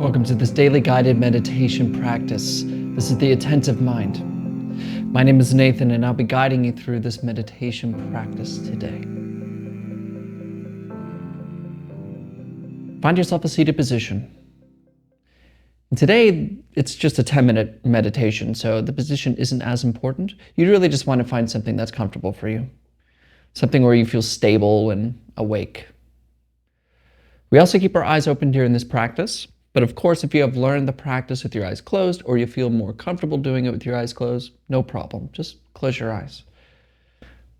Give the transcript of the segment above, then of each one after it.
Welcome to this daily guided meditation practice. This is the Attentive Mind. My name is Nathan, and I'll be guiding you through this meditation practice today. Find yourself a seated position. And today, it's just a 10-minute meditation, so the position isn't as important. You really just want to find something that's comfortable for you, something where you feel stable and awake. We also keep our eyes open during this practice. But of course, if you have learned the practice with your eyes closed, or you feel more comfortable doing it with your eyes closed, no problem. Just close your eyes.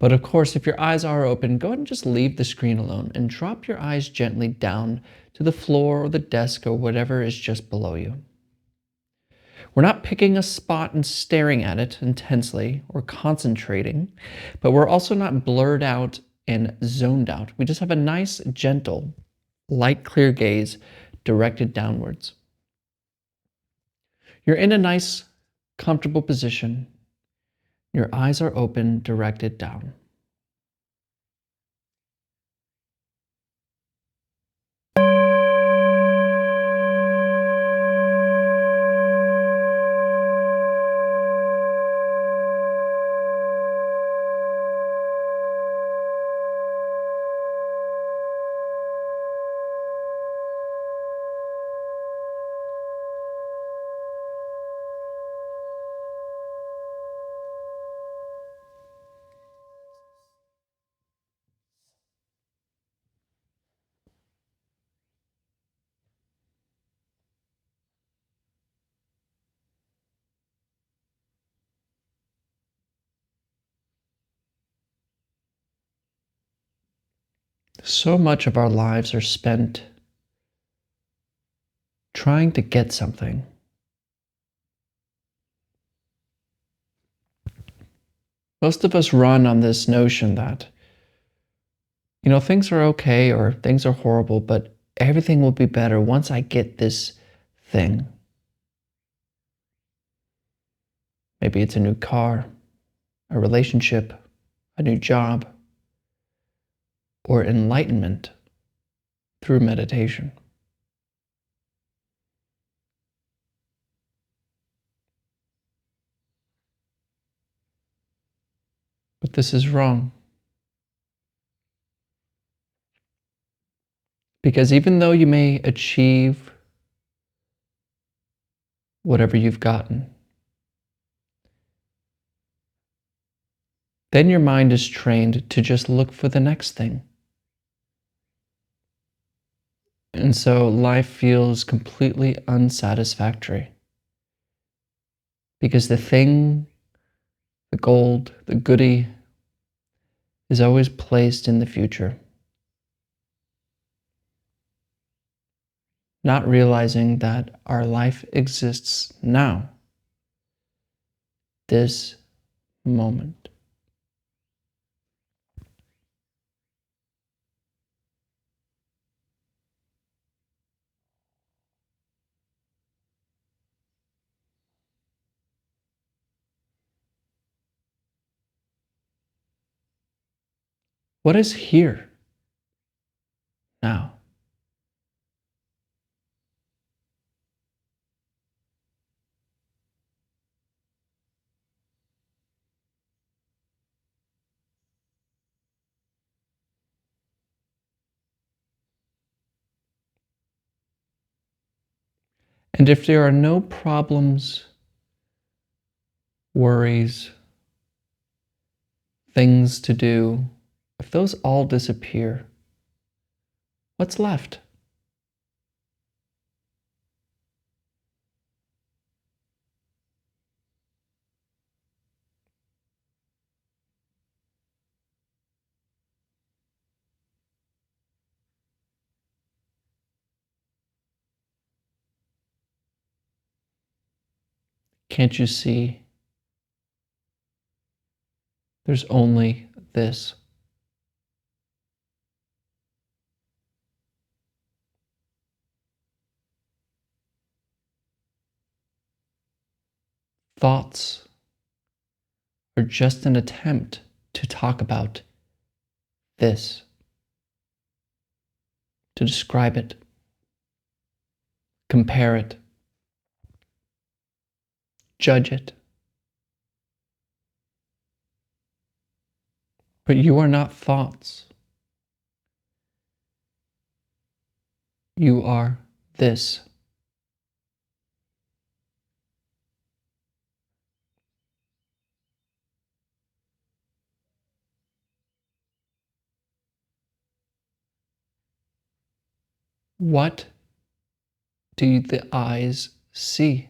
But of course, if your eyes are open, go ahead and just leave the screen alone and drop your eyes gently down to the floor or the desk or whatever is just below you. We're not picking a spot and staring at it intensely or concentrating, but we're also not blurred out and zoned out. We just have a nice, gentle, light, clear gaze directed downwards. You're in a nice, comfortable position. Your eyes are open, directed down. So much of our lives are spent trying to get something. Most of us run on this notion that, things are okay or things are horrible, but everything will be better once I get this thing. Maybe it's a new car, a relationship, a new job, or enlightenment through meditation. But this is wrong. Because even though you may achieve whatever you've gotten, then your mind is trained to just look for the next thing. And so life feels completely unsatisfactory. Because the thing, the gold, the goodie, is always placed in the future. Not realizing that our life exists now, this moment. What is here now? And if there are no problems, worries, things to do, if those all disappear, what's left? Can't you see? There's only this. Thoughts are just an attempt to talk about this, to describe it, compare it, judge it. But you are not thoughts. You are this. What do the eyes see?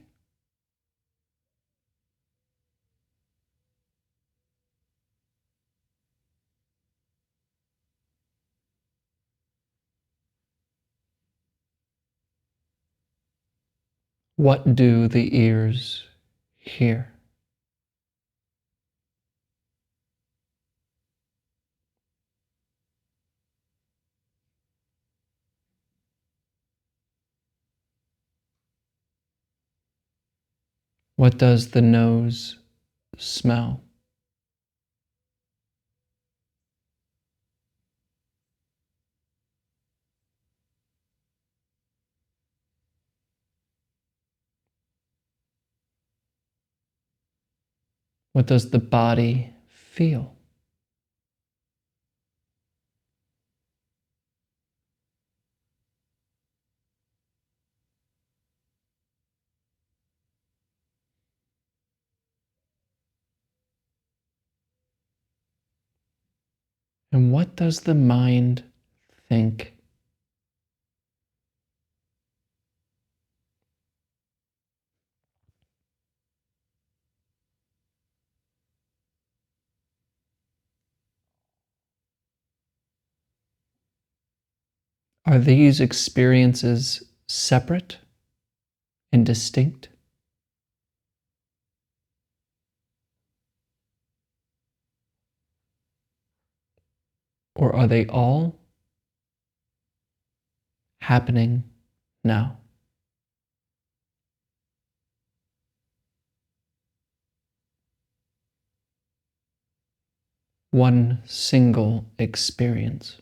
What do the ears hear? What does the nose smell? What does the body feel? And what does the mind think? Are these experiences separate and distinct? Or are they all happening now? One single experience.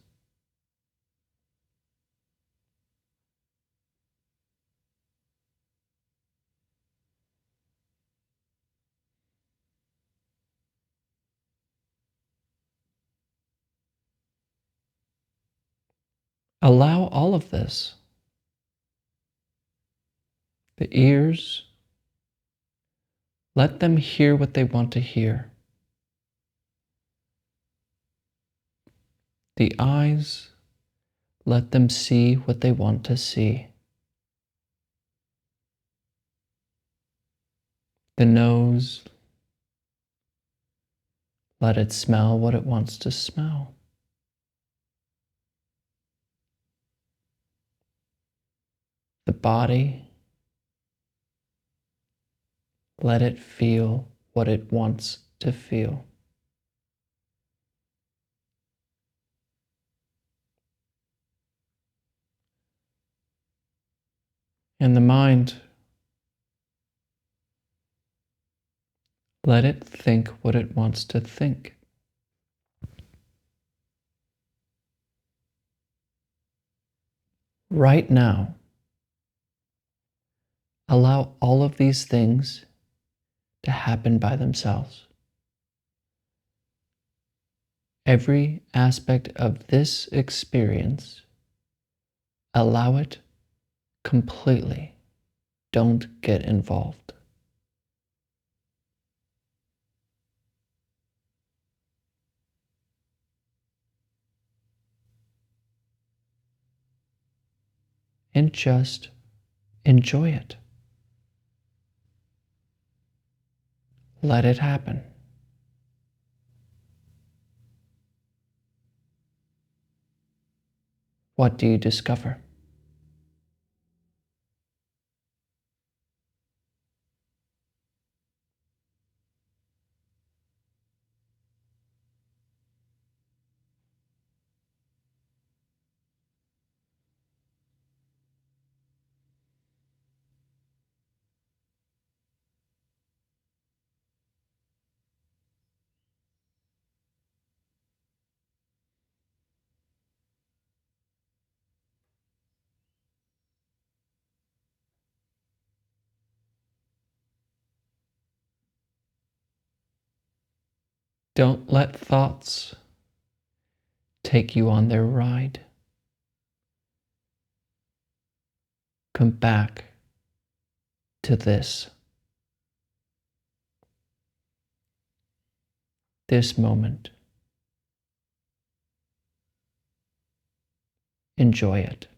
Allow all of this. The ears, let them hear what they want to hear. The eyes, let them see what they want to see. The nose, let it smell what it wants to smell. The body, let it feel what it wants to feel. And the mind, let it think what it wants to think. Right now, allow all of these things to happen by themselves. Every aspect of this experience, allow it completely. Don't get involved. And just enjoy it. Let it happen. What do you discover? Don't let thoughts take you on their ride. Come back to this moment. Enjoy it.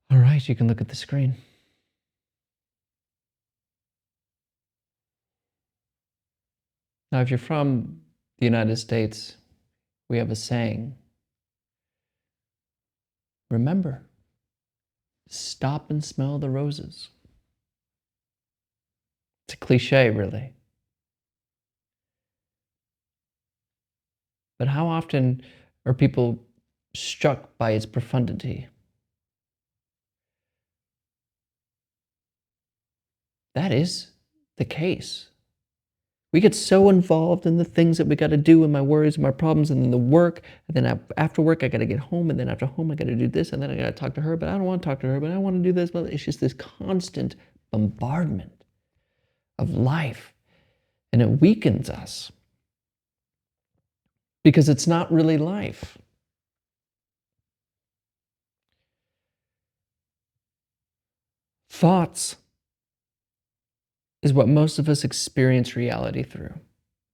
All right, you can look at the screen. Now, if you're from the United States, we have a saying. Remember, stop and smell the roses. It's a cliche, really. But how often are people struck by its profundity? That is the case. We get so involved in the things that we got to do and my worries and my problems and then the work. And then after work, I got to get home. And then after home, I got to do this. And then I got to talk to her, but I don't want to talk to her, but I want to do this. But it's just this constant bombardment of life. And it weakens us because it's not really life. Thoughts is what most of us experience reality through.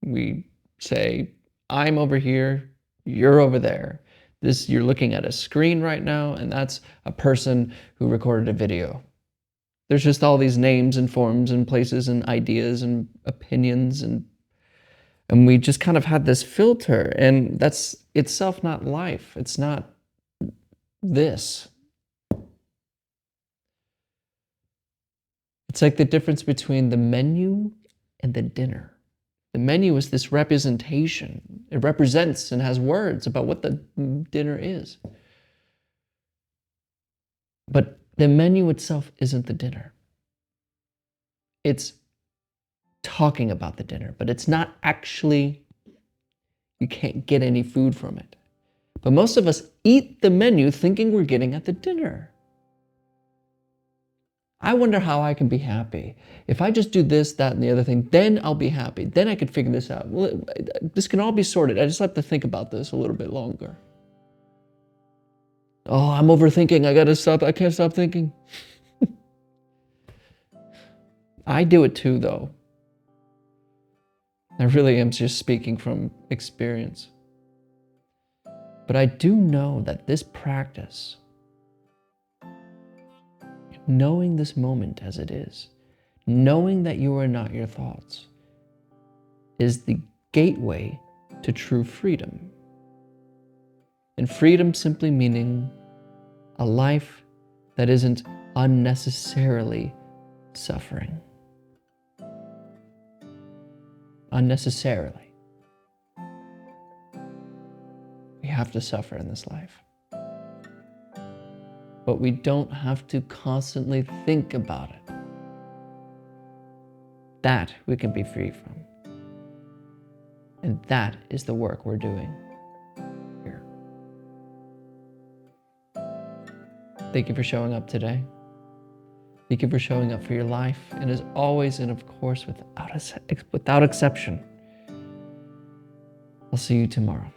We say, I'm over here, you're over there. You're looking at a screen right now, and that's a person who recorded a video. There's just all these names and forms and places and ideas and opinions, and we just kind of had this filter, and that's itself not life. It's not this. It's like the difference between the menu and the dinner. The menu is this representation. It represents and has words about what the dinner is. But the menu itself isn't the dinner. It's talking about the dinner, but it's not actually, you can't get any food from it. But most of us eat the menu thinking we're getting at the dinner. I wonder how I can be happy. If I just do this, that, and the other thing, then I'll be happy. Then I can figure this out. Well, this can all be sorted. I just have to think about this a little bit longer. Oh, I'm overthinking. I gotta stop. I can't stop thinking. I do it too, though. I really am just speaking from experience. But I do know that this practice, knowing this moment as it is, knowing that you are not your thoughts, is the gateway to true freedom. And freedom simply meaning a life that isn't unnecessarily suffering. Unnecessarily. We have to suffer in this life. But we don't have to constantly think about it. That we can be free from. And that is the work we're doing here. Thank you for showing up today. Thank you for showing up for your life, and as always, and of course, without exception, I'll see you tomorrow.